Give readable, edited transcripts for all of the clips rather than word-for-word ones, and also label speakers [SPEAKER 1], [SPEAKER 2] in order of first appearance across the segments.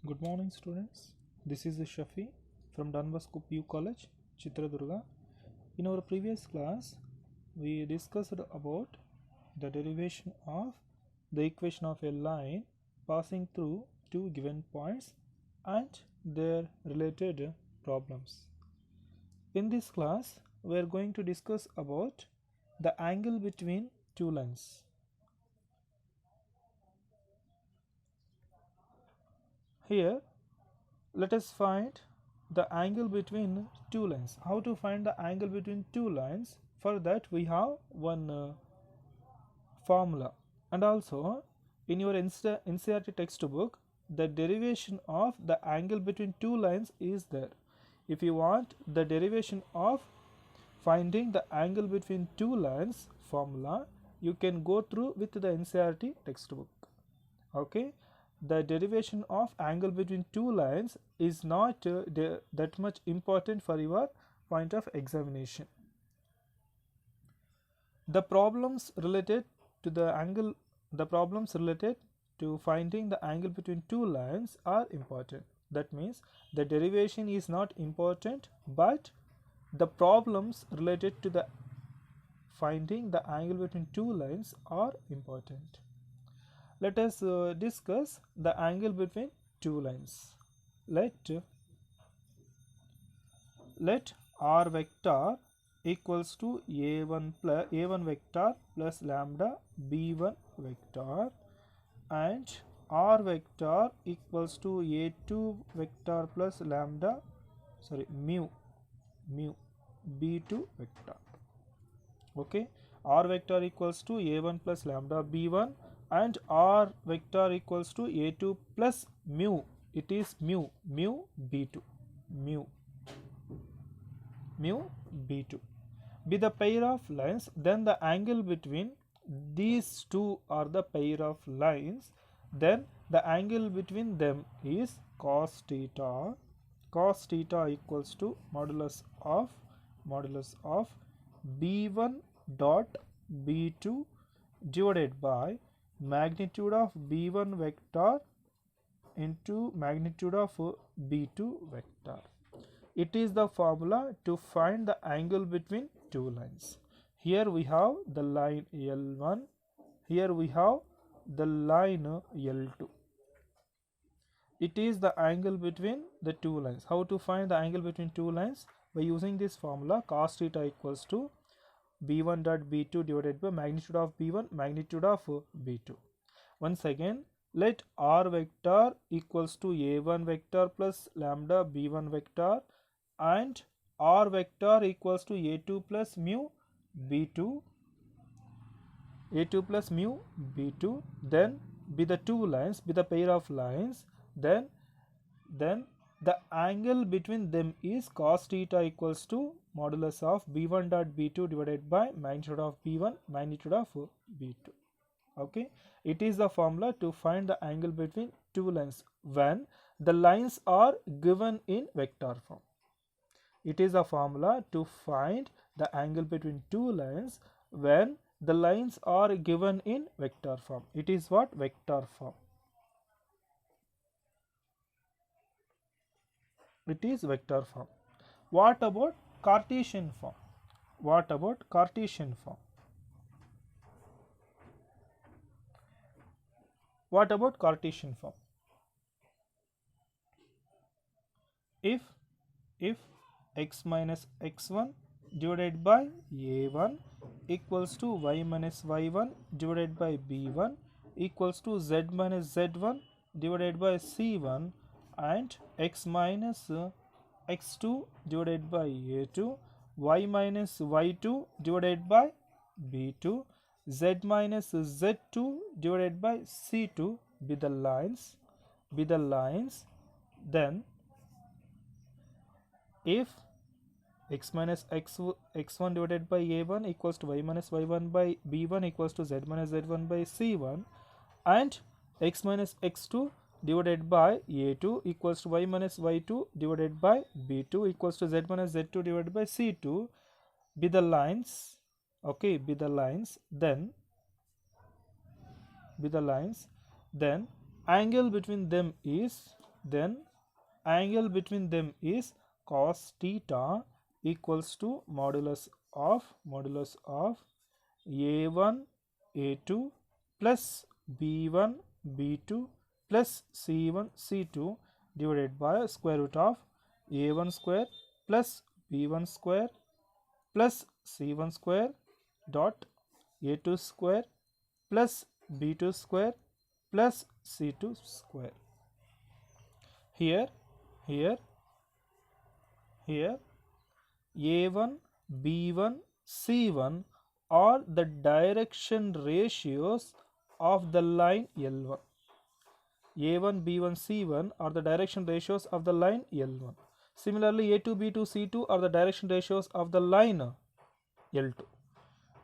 [SPEAKER 1] Good morning, students. This is Shafi from Don Bosco PU College, Chitradurga. In our previous class, we discussed about the derivation of the equation of a line passing through two given points and their related problems. In this class, we are going to discuss about the angle between two lines. Here, let us find the angle between two lines. How to find the angle between two lines? For that we have one formula, and also in your NCERT textbook the derivation of the angle between two lines is there. If you want the derivation of finding the angle between two lines formula, you can go through with the NCERT textbook. Okay, the derivation of angle between two lines is not that much important for your point of examination. The problems related to finding the angle between two lines are important. That means the derivation is not important, but the problems related to the finding the angle between two lines are important. Let us discuss the angle between two lines. Let r vector equals to a1 vector plus lambda b1 vector, and r vector equals to a2 vector plus lambda mu b2 vector. Okay, r vector equals to a1 plus lambda b1 and r vector equals to a2 plus mu, it is mu b2 be the pair of lines, then the angle between these two are the pair of lines, then the angle between them is cos theta equals to modulus of b1 dot b2 divided by magnitude of b1 vector into magnitude of b2 vector. It is the formula to find the angle between two lines. Here we have the line L1, here we have the line L2. It is the angle between the two lines. How to find the angle between two lines? By using this formula, cos theta equals to b1 dot b2 divided by magnitude of b1 magnitude of b2. Once again, let r vector equals to a1 vector plus lambda b1 vector and r vector equals to a2 plus mu b2, then be the two lines, be the pair of lines, then the angle between them is cos theta equals to modulus of b1 dot b2 divided by magnitude of b1 magnitude of b2. Okay, it is the formula to find the angle between two lines when the lines are given in vector form. It is a formula to find the angle between two lines when the lines are given in vector form. It is what? Vector form. It is vector form. What about Cartesian form? If x minus x1 divided by a1 equals to y minus y1 divided by b1 equals to z minus z1 divided by c1, and x minus x2 divided by a2, y minus y2 divided by b2, z minus z2 divided by c2 be the lines, then if x minus x1 divided by a1 equals to y minus y1 by b1 equals to z minus z1 by c1, and x minus x2 divided by a2 equals to y minus y2 divided by b2 equals to z minus z2 divided by c2 be the lines. Okay, be the lines, then angle between them is then angle between them is cos theta equals to modulus of a1 a2 plus b1 b2 plus c1 c2 divided by square root of a1 square plus b1 square plus c1 square dot a2 square plus b2 square plus c2 square. Here a1 b1 c1 are the direction ratios of the line L1. a1 b1 c1 are the direction ratios of the line L1. Similarly, a2 b2 c2 are the direction ratios of the line L2.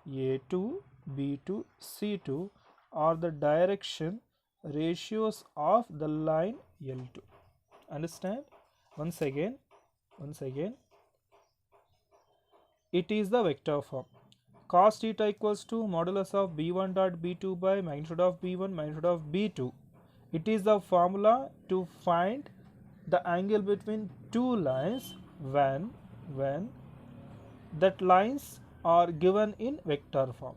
[SPEAKER 1] a2 b2 c2 are the direction ratios of the line L2. Understand? Once again, it is the vector form. Cos theta equals to modulus of b1 dot b2 by magnitude of b1 magnitude of b2. It is the formula to find the angle between two lines when that lines are given in vector form.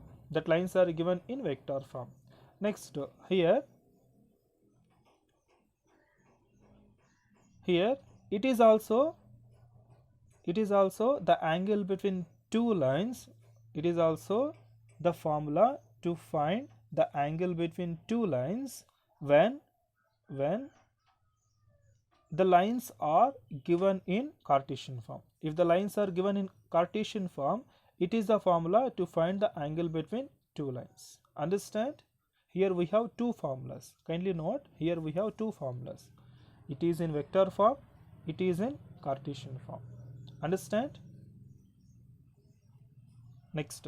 [SPEAKER 1] Next, here it is also the angle between two lines. It is also the formula to find the angle between two lines when the lines are given in Cartesian form. If the lines are given in Cartesian form, it is the formula to find the angle between two lines. Understand? Here we have two formulas. Kindly note, here we have two formulas. It is in vector form, it is in Cartesian form. Understand? Next.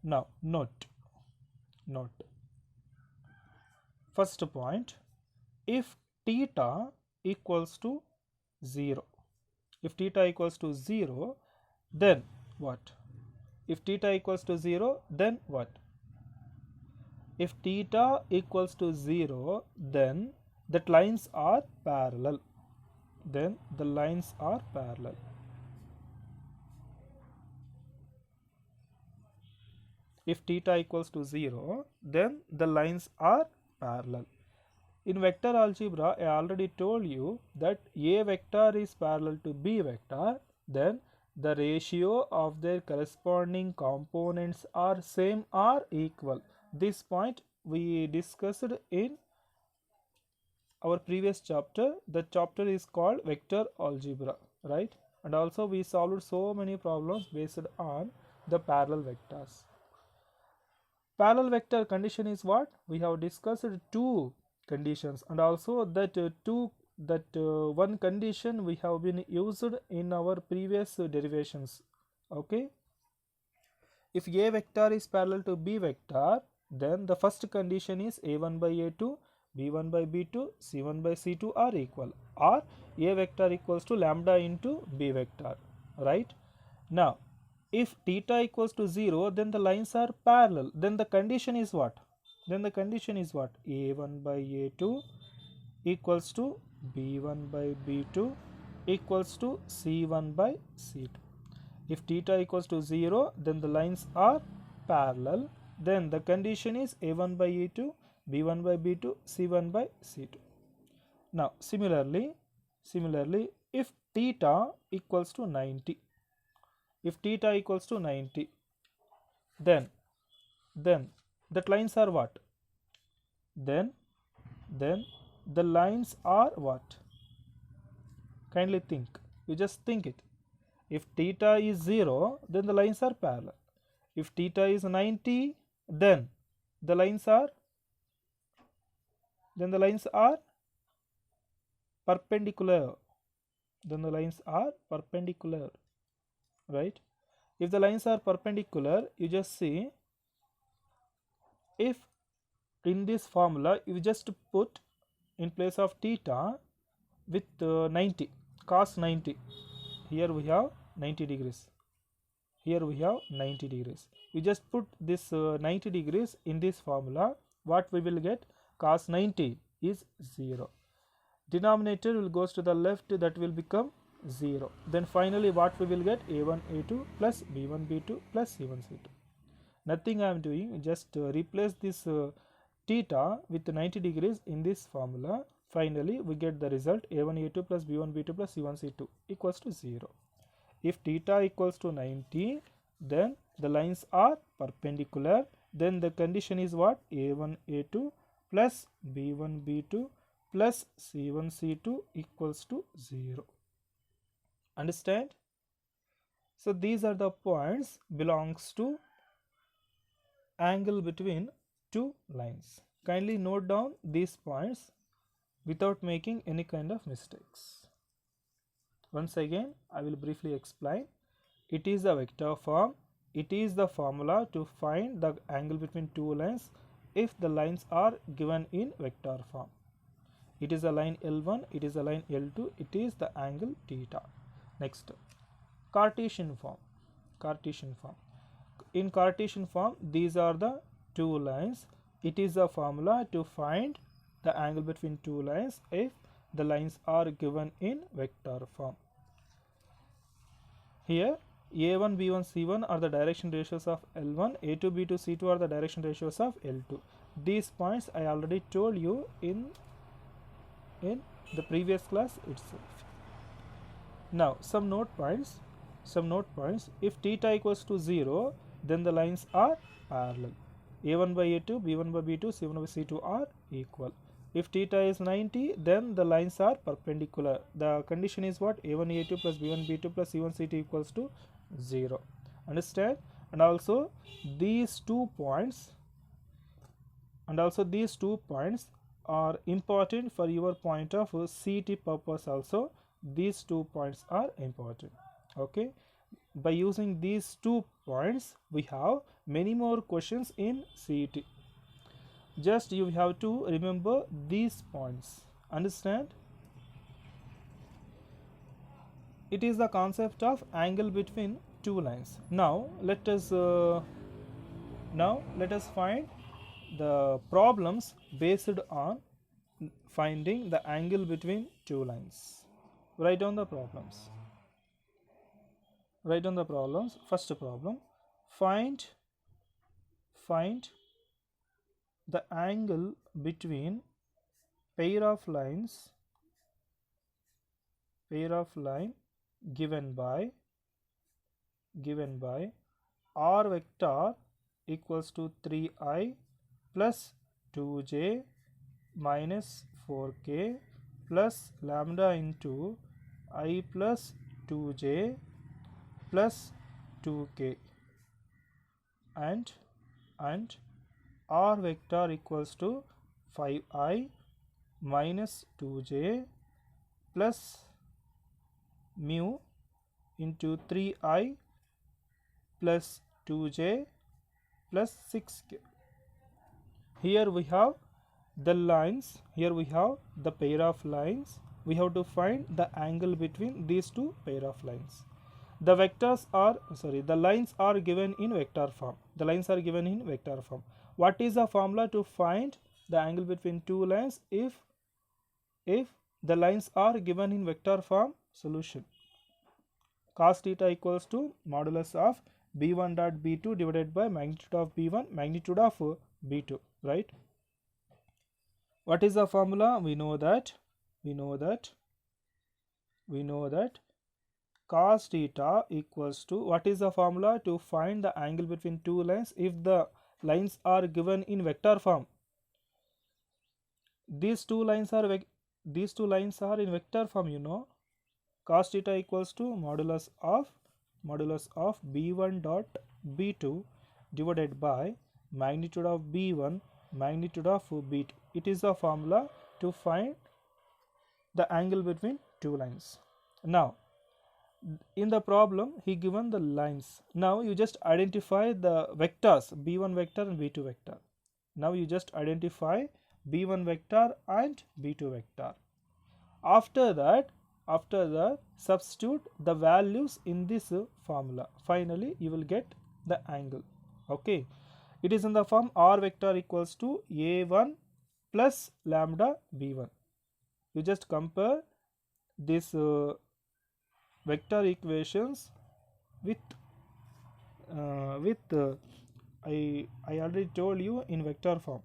[SPEAKER 1] Now note. First point, if theta equals to 0. If theta equals to 0, then what? If theta equals to 0, then what? If theta equals to 0, then that lines are parallel. If theta equals to 0, then the lines are parallel. In vector algebra, I already told you that A vector is parallel to B vector, then the ratio of their corresponding components are same or equal. This point we discussed in our previous chapter. The chapter is called vector algebra, right? And also we solved so many problems based on the parallel vectors. Parallel vector condition is what? We have discussed two conditions, and also that one condition we have been used in our previous derivations. Okay, if A vector is parallel to B vector, then the first condition is a1 by a2, b1 by b2, c1 by c2 are equal, or A vector equals to lambda into B vector, right? Now if theta equals to 0, then the lines are parallel. Then the condition is what? a1 by a2 equals to b1 by b2 equals to c1 by c2. If theta equals to 0, then the lines are parallel. Then the condition is a1 by a2, b1 by b2, c1 by c2. Now similarly, if theta equals to 90, then that lines are what? Then the lines are what? Kindly think. You just think it. If theta is 0, then the lines are parallel. If theta is 90, then the lines are perpendicular. Right? If the lines are perpendicular, you just see, if in this formula you just put in place of theta with 90, cos 90, here we have 90 degrees, you just put this 90 degrees in this formula. What we will get? Cos 90 is 0. denominator will goes to the left, that will become 0. Then finally what we will get? A1 A2 plus B1 B2 plus C1 C2. Nothing I am doing, just replace this theta with 90 degrees in this formula. Finally we get the result A1 A2 plus B1 B2 plus C1 C2 equals to 0. If theta equals to 90, then the lines are perpendicular. Then the condition is what? A1 A2 plus B1 B2 plus C1 C2 equals to 0. Understand? So these are the points belongs to angle between two lines. Kindly note down these points without making any kind of mistakes. Once again, I will briefly explain. It is a vector form. It is the formula to find the angle between two lines if the lines are given in vector form. It is a line L1, it is a line L2, it is the angle theta. Next, Cartesian form. Cartesian form. In Cartesian form, these are the two lines. It is a formula to find the angle between two lines if the lines are given in vector form. Here A1, B1, C1 are the direction ratios of L1, A2, B2, C2 are the direction ratios of L2. These points I already told you in the previous class itself. Now some note points. If theta equals to 0, then the lines are parallel. A1 by A2, B1 by B2, C1 by C2 are equal. If theta is 90, then the lines are perpendicular. The condition is what? A1 A2 plus B1 B2 plus C1 C2 equals to 0. Understand? And also these 2 points are important for your point of CT purpose also. These 2 points are important. Okay, by using these 2 points we have many more questions in CET. Just you have to remember these points. Understand? It is the concept of angle between two lines. Now let us find the problems based on finding the angle between two lines. Write down the problems. First problem, find the angle between pair of line given by r vector equals to 3i plus 2j minus 4k plus lambda into I plus 2j plus 2k and r vector equals to 5i minus 2j plus mu into 3i plus 2j plus 6k. Here we have the lines, here we have the pair of lines. We have to find the angle between these two pair of lines. The lines are given in vector form. What is the formula to find the angle between two lines if the lines are given in vector form? Solution: cos theta equals to modulus of b1 dot b2 divided by magnitude of b1 magnitude of b2, right? What is the formula? We know that cos theta equals to, what is the formula to find the angle between two lines if the lines are given in vector form? These two lines are in vector form, you know. Cos theta equals to modulus of b1 dot b2 divided by magnitude of b1 magnitude of b2. It is the formula to find the angle between two lines. Now in the problem he given the lines. Now you just identify the vectors b1 vector and b2 vector. Now you just identify b1 vector and b2 vector. After that substitute the values in this formula. Finally you will get the angle. Okay, it is in the form r vector equals to a1 plus lambda b1. You just compare this vector equations with I already told you in vector form.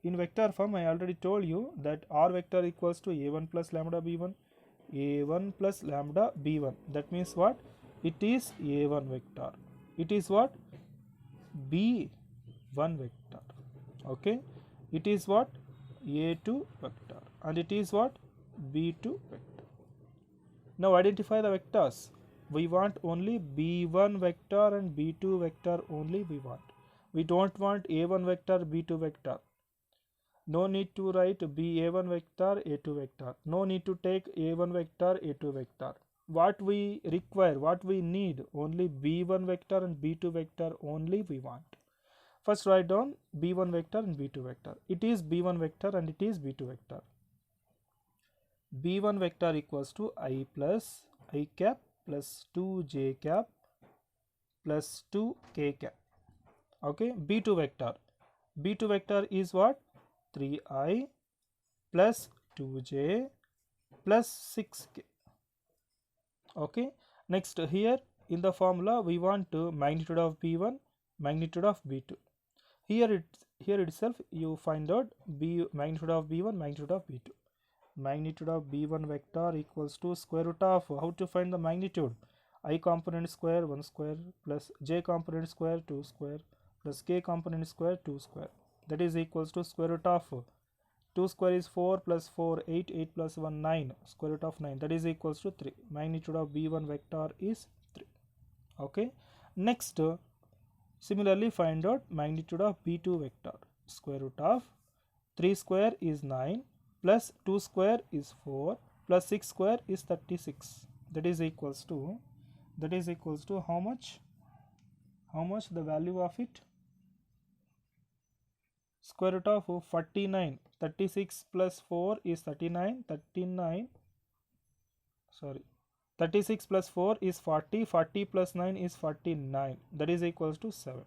[SPEAKER 1] In vector form, I already told you that r vector equals to a1 plus lambda b1, a1 plus lambda b1. That means what? It is a1 vector. It is what? b1 vector. Okay. It is what? a2 vector. And it is what? b2 vector. Now identify the vectors. We want only b1 vector and b2 vector only we want. We don't want a1 vector, b2 vector. No need to write ba1 vector, a2 vector. No need to take a1 vector, a2 vector. What we require, what we need, only b1 vector and b2 vector only we want. First write down b1 vector and b2 vector. It is b1 vector and it is b2 vector. b1 vector equals to I plus I cap plus 2j cap plus 2k cap. Okay, b2 vector. b2 vector is what? 3i plus 2j plus 6k. Okay, next here in the formula we want magnitude of b1, magnitude of b2. Here itself you find out magnitude of b1, magnitude of b2. Magnitude of b1 vector equals to square root of, how to find the magnitude? I component square 1 square plus j component square 2 square plus k component square 2 square. That is equals to square root of 2 square is 4 plus 4 8, 8 plus 1 9, square root of 9, that is equals to 3. Magnitude of b1 vector is 3. Okay, next similarly find out magnitude of b2 vector. Square root of 3 square is 9 plus 2 square is 4 plus 6 square is 36. That is equals to how much? How much the value of it? Square root of 49. 36 plus 4 is 39. 36 plus 4 is 40. 40 plus 9 is 49. That is equals to 7.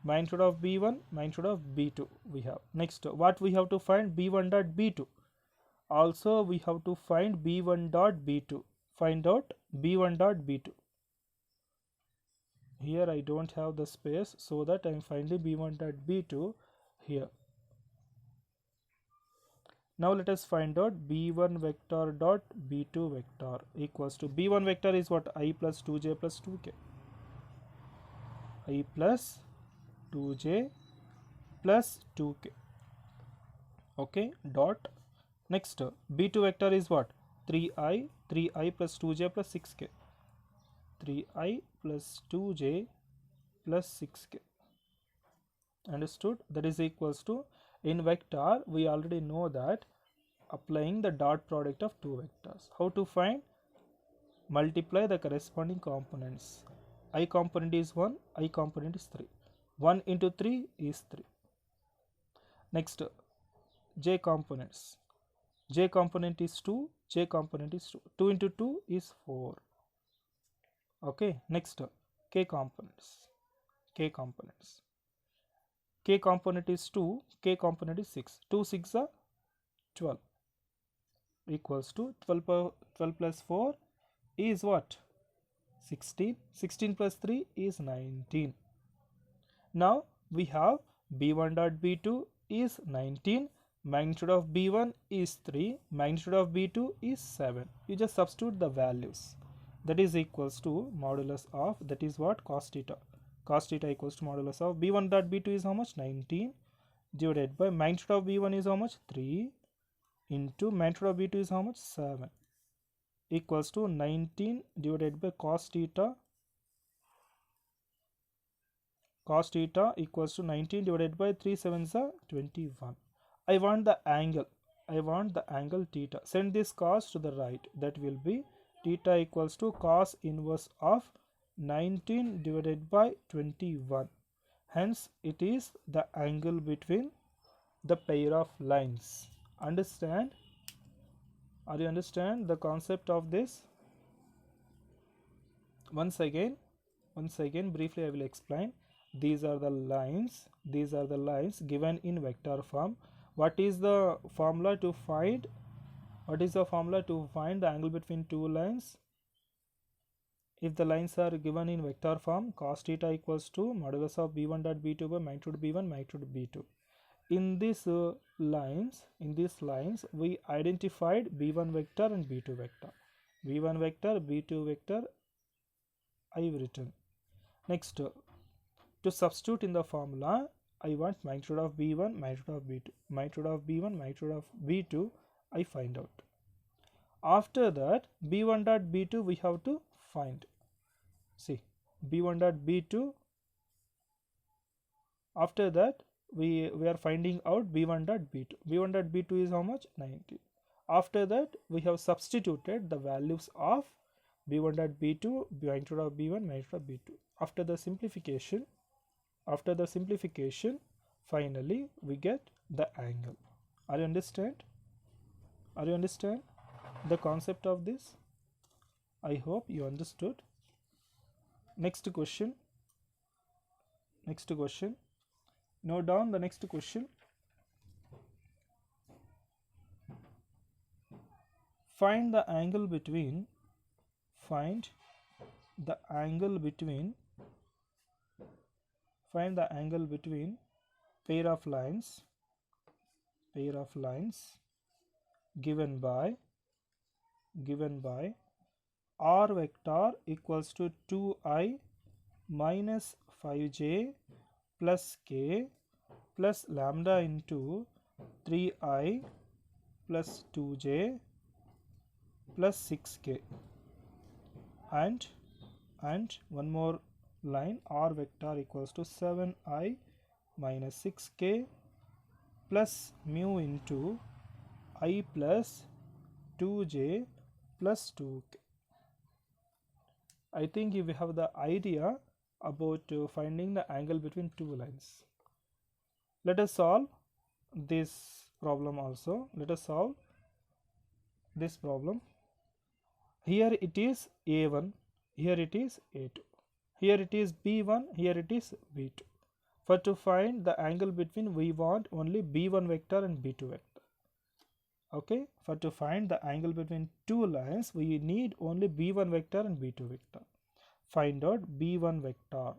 [SPEAKER 1] Magnitude of b1, magnitude of b2 we have. Next, what we have to find? b1 dot b2. Also we have to find b1 dot b2. Find out b1 dot b2. Here I don't have the space, so that I am finding b1 dot b2 here. Now let us find out b1 vector dot b2 vector equals to, b1 vector is what? I plus 2j plus 2k. I plus 2j plus 2k. Okay, dot. Next, b2 vector is what? 3i plus 2j plus 6k. 3i plus 2j plus 6k. Understood? That is equals to, in vector we already know that applying the dot product of two vectors. How to find? Multiply the corresponding components. I component is 1, I component is 3. 1 into 3 is 3. Next, j components. J component is 2, j component is 2. 2 into 2 is 4. Okay, next, k components. K components. K component is 2, k component is 6. 2 6 are 12 equals to 12 plus 4 is what? 16. 16 plus 3 is 19. Now we have b1 dot b2 is 19. Magnitude of b1 is 3. Magnitude of b2 is 7. You just substitute the values. That is equals to modulus of, that is what? Cos theta. Cos theta equals to modulus of b1 dot b2 is how much? 19 divided by magnitude of b1 is how much? 3 into magnitude of b2 is how much? 7 equals to 19 divided by cos theta. Cos theta equals to 19 divided by 3 7s are 21. I want the angle. I want the angle theta. Send this cos to the right. That will be theta equals to cos inverse of 19 divided by 21. Hence it is the angle between the pair of lines. Understand? Are you understand the concept of this? Once again briefly I will explain. These are the lines given in vector form. What is the formula to find What is the formula to find the angle between two lines? If the lines are given in vector form, cos theta equals to modulus of b1 dot b2 by magnitude b1 magnitude b2. In these lines we identified b1 vector and b2 vector. b1 vector, b2 vector I have written. Next, to substitute in the formula, I want magnitude of b1, magnitude of b2, magnitude of b1, magnitude of b2 I find out. After that, b1 dot b2 we have to find. See, b1 dot b2. After that, we are finding out b1 dot b2. b1 dot b2 is how much? 90. After that, we have substituted the values of b1 dot b2, magnitude of b1, magnitude of b2. After the simplification, finally we get the angle. Are you understand? Are you understand the concept of this? I hope you understood. Next question. Note down the next question. Find the angle between pair of lines given by r vector equals to 2I minus 5j plus k plus lambda into 3I plus 2j plus 6k, and one more line, r vector equals to 7I minus 6k plus mu into I plus 2j plus 2k. I think you have the idea about finding the angle between two lines. Let us solve this problem also. Let us solve this problem. Here it is a1, here it is a2, here it is b1, here it is b2. For to find the angle between, we want only b1 vector and b2 vector. Okay, for to find the angle between two lines, we need only b1 vector and b2 vector. Find out b1 vector.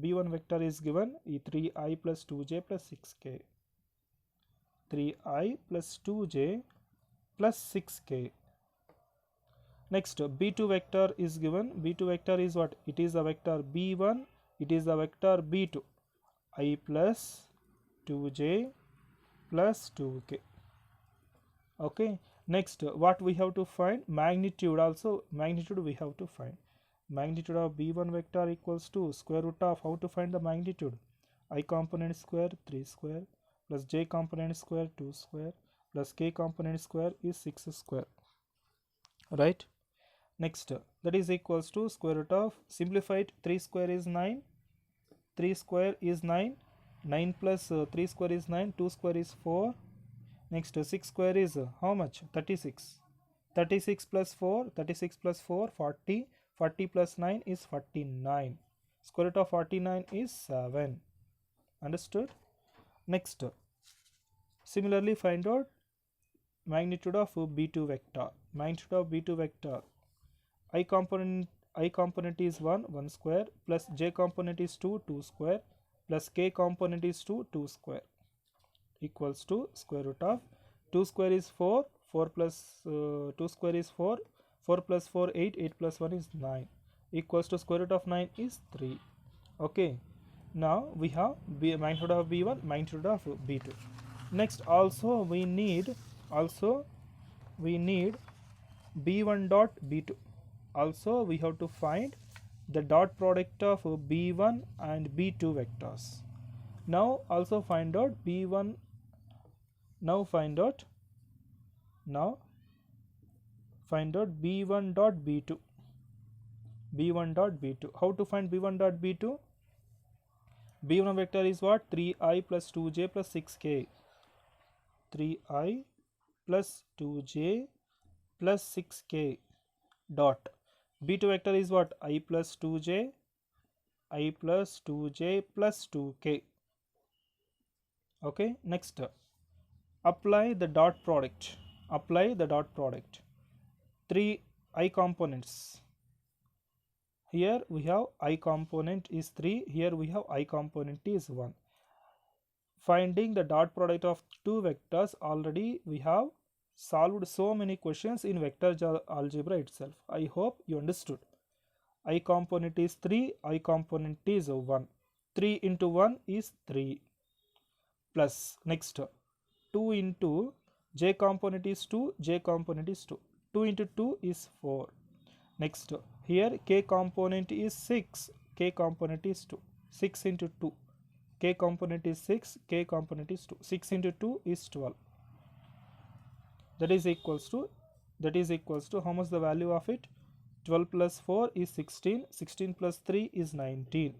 [SPEAKER 1] b1 vector is given 3I plus 2j plus 6k. 3I plus 2j plus 6k. Next, b2 vector is given. b2 vector is what? It is a vector b1, it is a vector b2. I plus 2j plus 2k. Okay, next what we have to find? Magnitude also. Magnitude we have to find. Magnitude of b1 vector equals to square root of, how to find the magnitude? I component square 3 square plus j component square 2 square plus k component square is 6 square. Right? Next, that is equals to square root of, simplified, 3 square is 9, 3 square is 9, 9 plus 3 square is 9, 2 square is 4. Next, 6 square is how much? 36. 36 plus 4, 40. 40 plus 9 is 49. Square root of 49 is 7. Understood? Next, similarly find out magnitude of b2 vector. Magnitude of b2 vector. I component is 1 square plus j component is 2 square plus k component is 2 square equals to square root of 2 square is 4 plus 2 square is 4 plus 4 8 plus 1 is 9 equals to square root of 9 is 3. Okay, now we have magnitude of b1, magnitude of b2. Next, also we need b1 dot b2. Also we have to find the dot product of b1 and b2 vectors. Now also find out b1. Now find out b1 dot b2. b1 dot b2. How to find b1 dot b2? b1 vector is what? 3I plus 2j plus 6k. 3I plus 2j plus 6k dot. b2 vector is what? I plus 2j plus 2k. Okay, next apply the dot product. Apply the dot product. 3 I components. Here we have I component is 3. Here we have I component is 1. Finding the dot product of two vectors, already we have solved so many questions in vector algebra itself. I hope you understood. I component is 3, I component is 1. 3 into 1 is 3 plus next 2 into j component is 2, j component is 2. 2 into 2 is 4. Next here k component is 6, k component is 2. 6 into 2, k component is 6, k component is 2. 6 into 2 is 12. That is equals to how much the value of it? 12 plus 4 is 16, 16 plus 3 is 19.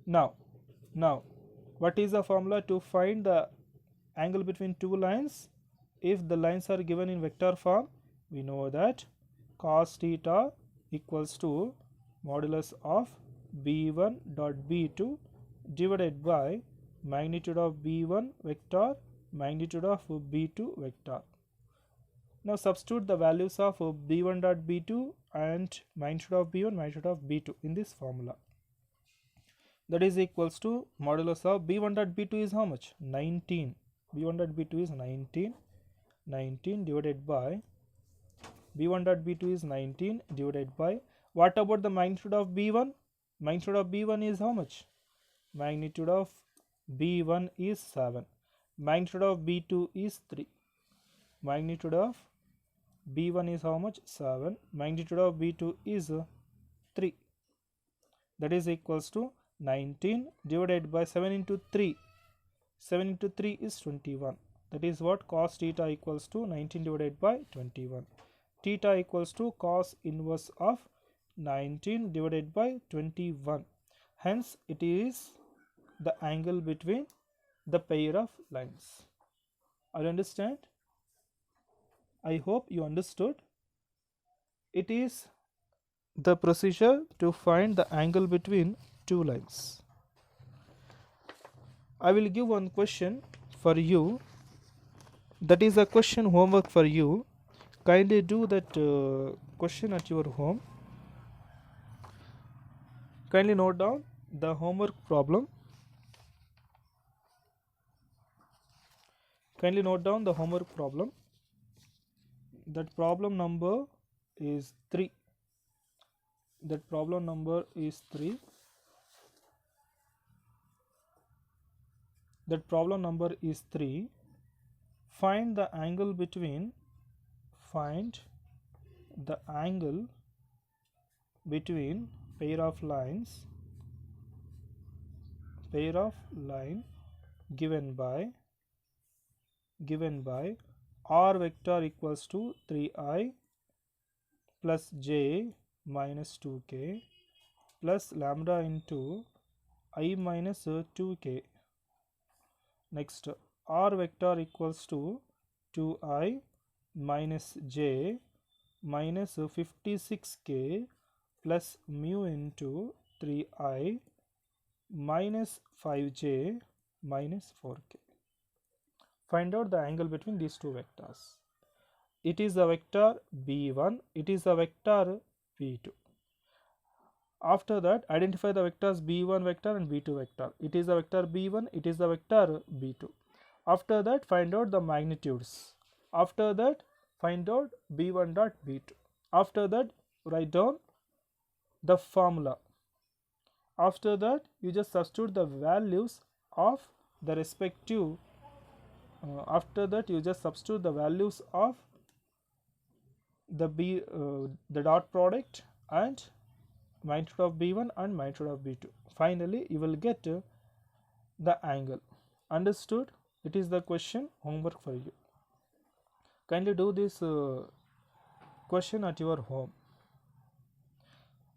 [SPEAKER 1] Now what is the formula to find the angle between two lines? If the lines are given in vector form, we know that cos theta equals to modulus of b1 dot b2 divided by magnitude of b1 vector, magnitude of b2 vector. Now substitute the values of b1 dot b2 and magnitude of b1, magnitude of b2 in this formula. That is equals to modulus of b1 dot b2 is how much? 19. b1 dot b2 is 19. 19 divided by b1 dot b2 is 19 divided by, what about the magnitude of b1? Magnitude of b1 is how much? Magnitude of b1 is 7. Magnitude of b2 is 3. Magnitude of b1 is how much? 7. Magnitude of b2 is 3. That is equals to 19 divided by 7 into 3. 7 into 3 is 21. That is what cos theta equals to 19 divided by 21. Theta equals to cos inverse of 19 divided by 21. Hence it is the angle between the pair of lines. Are you understand? I hope you understood. It is the procedure to find the angle between two lines. I will give one question for you. That is a question homework for you. Kindly do that question at your home. Kindly note down the homework problem. Kindly note down the homework problem. That problem number is 3. That problem number is 3. That problem number is 3. Find the angle between pair of lines given by r vector equals to 3i plus j minus 2k plus lambda into I minus 2k. Next r vector equals to 2i minus j minus 56k plus mu into 3i minus 5j minus 4k. Find out the angle between these two vectors. It is a vector b1, it is a vector b2. After that, identify the vectors b1 vector and b2 vector. It is a vector b1, it is a vector b2. After that, find out the magnitudes. After that, find out b1 dot b2. After that, write down the formula. After that, you just substitute the values of the respective the dot product and magnitude of b1 and magnitude of b2. Finally, you will get the angle. Understood? It is the question homework for you. Kindly do this question at your home.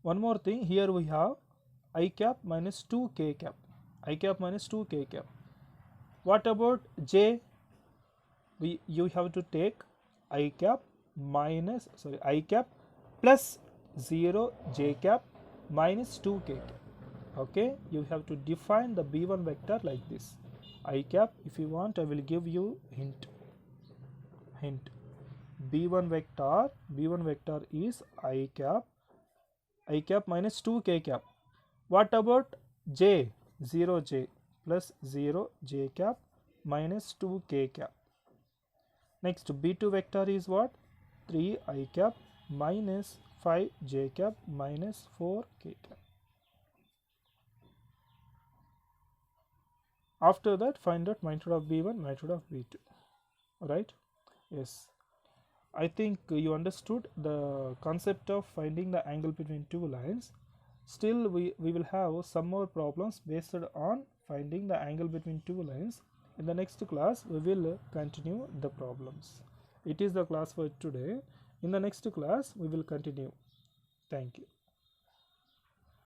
[SPEAKER 1] One more thing, here we have I cap minus 2k cap. I cap minus 2k cap. What about j? You have to take I cap plus 0 j cap minus 2k cap. Okay, you have to define the b1 vector like this. I cap, if you want, I will give you hint. hint. B1 vector is I cap minus 2k cap. What about j? 0j plus 0j cap minus 2k cap. Next, B2 vector is what? 3I cap minus 5j cap minus 4k cap. After that, find out magnitude of B1, magnitude of B2. Right? Yes. I think you understood the concept of finding the angle between two lines. Still, we will have some more problems based on finding the angle between two lines. In the next class, we will continue the problems. It is the class for today. In the next class, we will continue. Thank you.